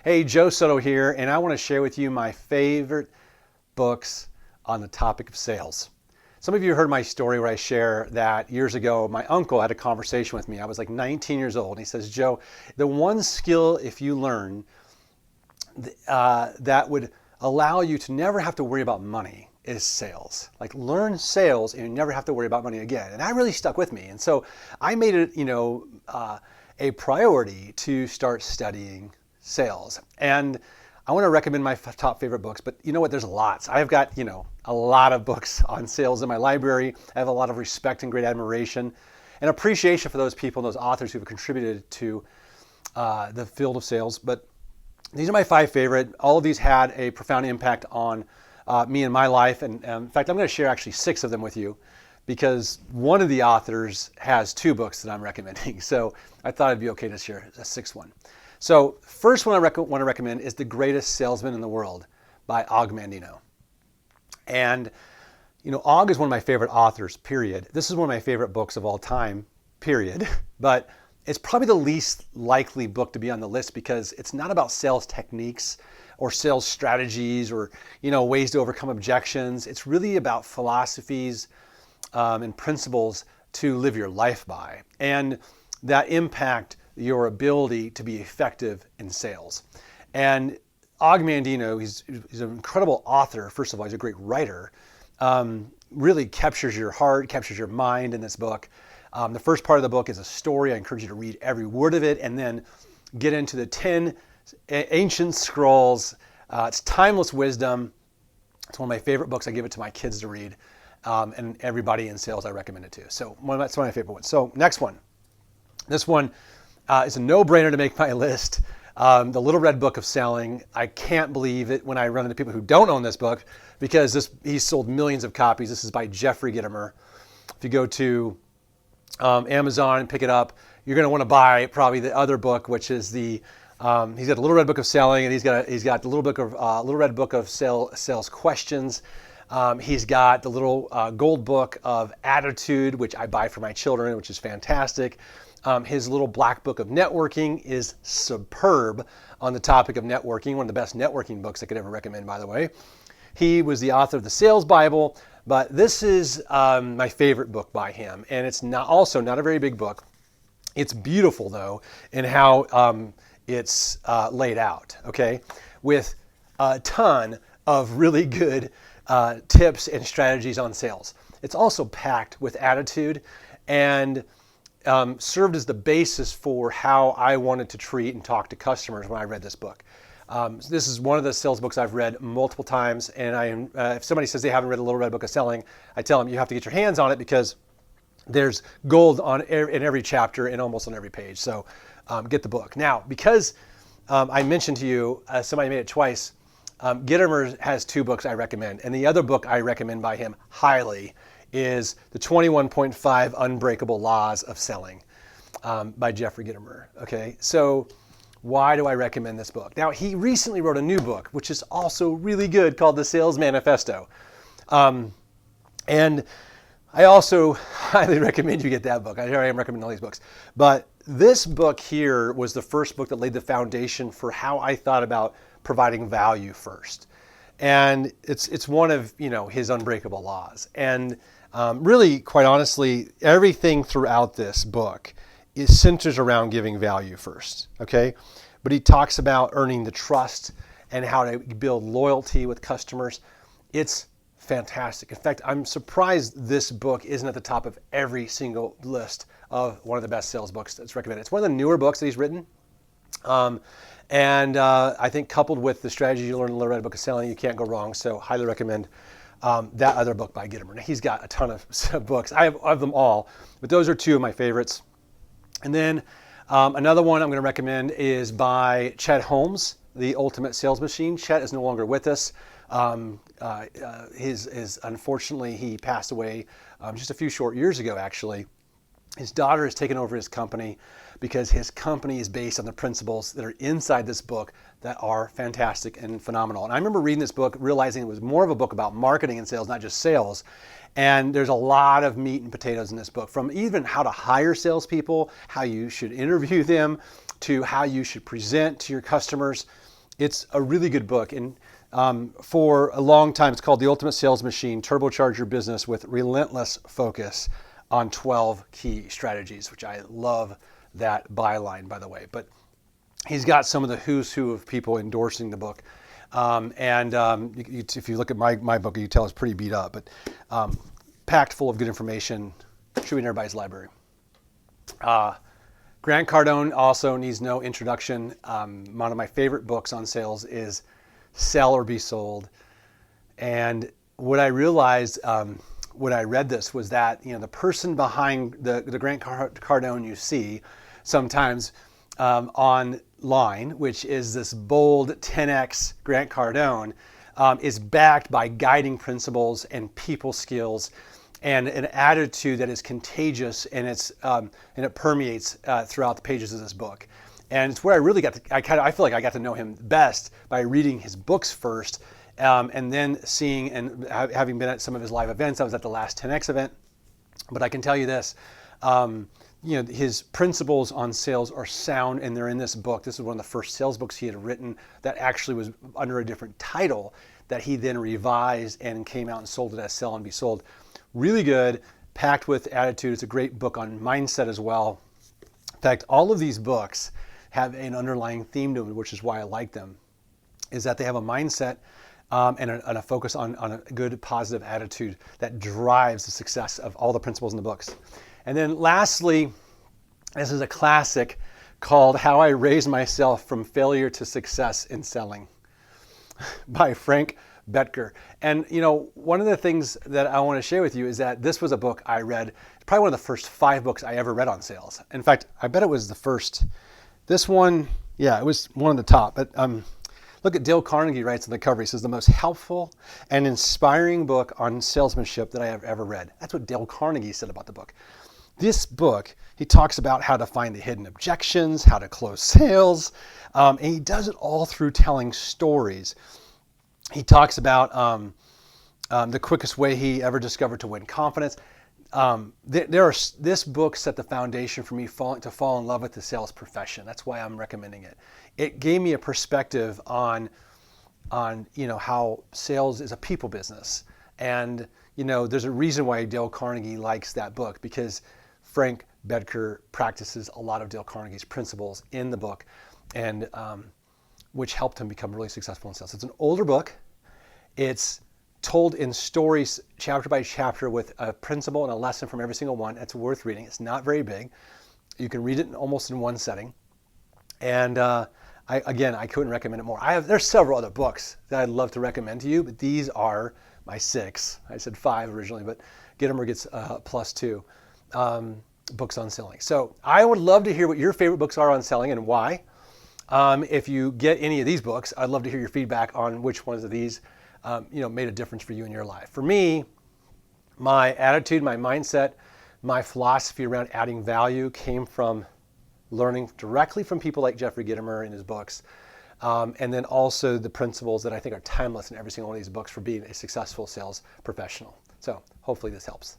Hey, Joe Soto here, and I want to share with you my favorite books on the topic of sales. Some of you heard my story where I share that years ago, my uncle had a conversation with me. I was like 19 years old. And he says, Joe, the one skill if you learn that would allow you to never have to worry about money is sales. Like learn sales and you never have to worry about money again. And that really stuck with me. And so I made it, a priority to start studying sales. And I want to recommend my top favorite books, but you know what? There's lots. I've got, a lot of books on sales in my library. I have a lot of respect and great admiration and appreciation for those people and those authors who have contributed to the field of sales. But these are my 5 favorite. All of these had a profound impact on me and my life. And in fact, I'm going to share actually 6 of them with you because one of the authors has 2 books that I'm recommending. So I thought it'd be okay to share a 6th one. So first one I want to recommend is The Greatest Salesman in the World by Og Mandino. And, Og is one of my favorite authors, period. This is one of my favorite books of all time, period. But it's probably the least likely book to be on the list because it's not about sales techniques or sales strategies or, ways to overcome objections. It's really about philosophies and principles to live your life by and that impact your ability to be effective in sales. And Og Mandino, he's an incredible author. First of all, he's a great writer. Really captures your heart, captures your mind in this book. The first part of the book is a story. I encourage you to read every word of it and then get into the 10 ancient scrolls. It's timeless wisdom. It's one of my favorite books. I give it to my kids to read. And everybody in sales, I recommend it to. So that's one of my favorite ones. So next one. This one is a no-brainer to make my list. The Little Red Book of Selling. I can't believe it when I run into people who don't own this book because he's sold millions of copies. This is by Jeffrey Gitomer. If you go to Amazon and pick it up, you're going to want to buy probably the other book, which is he's got the Little Red Book of Selling, and he's got the Little Red Book of Sales Questions. He's got the little gold book of Attitude, which I buy for my children, which is fantastic. His little black book of networking is superb on the topic of networking, one of the best networking books I could ever recommend, by the way. He was the author of the Sales Bible, but this is my favorite book by him, and it's also not a very big book. It's beautiful, though, in how it's laid out, okay, with a ton of really good tips and strategies on sales. It's also packed with attitude and served as the basis for how I wanted to treat and talk to customers when I read this book. This is one of the sales books I've read multiple times, and if somebody says they haven't read the Little Red Book of Selling, I tell them you have to get your hands on it because there's gold in every chapter and almost on every page. So get the book. Now, because I mentioned to you, somebody made it twice, Gitomer has 2 books I recommend, and the other book I recommend by him highly is the 21.5 Unbreakable Laws of Selling by Jeffrey Gitomer. Okay, so why do I recommend this book? Now, he recently wrote a new book, which is also really good, called The Sales Manifesto. And I also highly recommend you get that book. Here I am recommending all these books. But this book here was the first book that laid the foundation for how I thought about providing value first. And it's one of, his unbreakable laws. And really, quite honestly, everything throughout this book is centers around giving value first, okay? But he talks about earning the trust and how to build loyalty with customers. It's fantastic. In fact, I'm surprised this book isn't at the top of every single list of one of the best sales books that's recommended. It's one of the newer books that he's written. And I think coupled with the strategy you learn in the Little Red Book of Selling, you can't go wrong. So highly recommend that other book by Gitomer. Now, he's got a ton of books. I have them all, but those are 2 of my favorites. And then another one I'm going to recommend is by Chet Holmes, The Ultimate Sales Machine. Chet is no longer with us. Unfortunately, he passed away just a few short years ago, actually. His daughter has taken over his company, because his company is based on the principles that are inside this book that are fantastic and phenomenal. And I remember reading this book, realizing it was more of a book about marketing and sales, not just sales. And there's a lot of meat and potatoes in this book, from even how to hire salespeople, how you should interview them, to how you should present to your customers. It's a really good book. And for a long time, it's called The Ultimate Sales Machine, Turbocharge Your Business with Relentless Focus on 12 Key Strategies, which I love that byline, by the way. But he's got some of the who's who of people endorsing the book. If you look at my book, you tell it's pretty beat up, but packed full of good information. Should be in everybody's library. Grant Cardone also needs no introduction. One of my favorite books on sales is Sell or Be Sold. And what I realized when I read this was that, the person behind the Grant Cardone you see sometimes online, which is this bold 10x Grant Cardone, is backed by guiding principles and people skills and an attitude that is contagious, and it permeates throughout the pages of this book. And it's where I really I feel like I got to know him best by reading his books first, and then seeing and having been at some of his live events. I was at the last 10X event, but I can tell you this. His principles on sales are sound, and they're in this book. This is one of the first sales books he had written that actually was under a different title that he then revised and came out and sold it as Sell and Be Sold. Really good, packed with attitude. It's a great book on mindset as well. In fact, all of these books have an underlying theme to them, which is why I like them, is that they have a mindset and a focus on a good, positive attitude that drives the success of all the principles in the books. And then lastly, this is a classic called How I Raised Myself from Failure to Success in Selling by Frank Bettger. And one of the things that I want to share with you is that this was a book I read, probably one of the first 5 books I ever read on sales. In fact, I bet it was the first. This one, yeah, it was one of the top. But look at Dale Carnegie writes on the cover. He says, the most helpful and inspiring book on salesmanship that I have ever read. That's what Dale Carnegie said about the book. This book, he talks about how to find the hidden objections, how to close sales, and he does it all through telling stories. He talks about the quickest way he ever discovered to win confidence. This book set the foundation for me to fall in love with the sales profession. That's why I'm recommending it. It gave me a perspective on how sales is a people business. And there's a reason why Dale Carnegie likes that book, because Frank Bettger practices a lot of Dale Carnegie's principles in the book, and which helped him become really successful in sales. It's an older book. It's told in stories, chapter by chapter, with a principle and a lesson from every single one. It's worth reading. It's not very big. You can read it almost in one setting. And I couldn't recommend it more. There's several other books that I'd love to recommend to you, but these are my 6. I said 5 originally, but Gitomer gets +2 books on selling. So I would love to hear what your favorite books are on selling and why. If you get any of these books, I'd love to hear your feedback on which ones of these made a difference for you in your life. For me, my attitude, my mindset, my philosophy around adding value came from learning directly from people like Jeffrey Gitomer in his books, and then also the principles that I think are timeless in every single one of these books for being a successful sales professional. So hopefully this helps.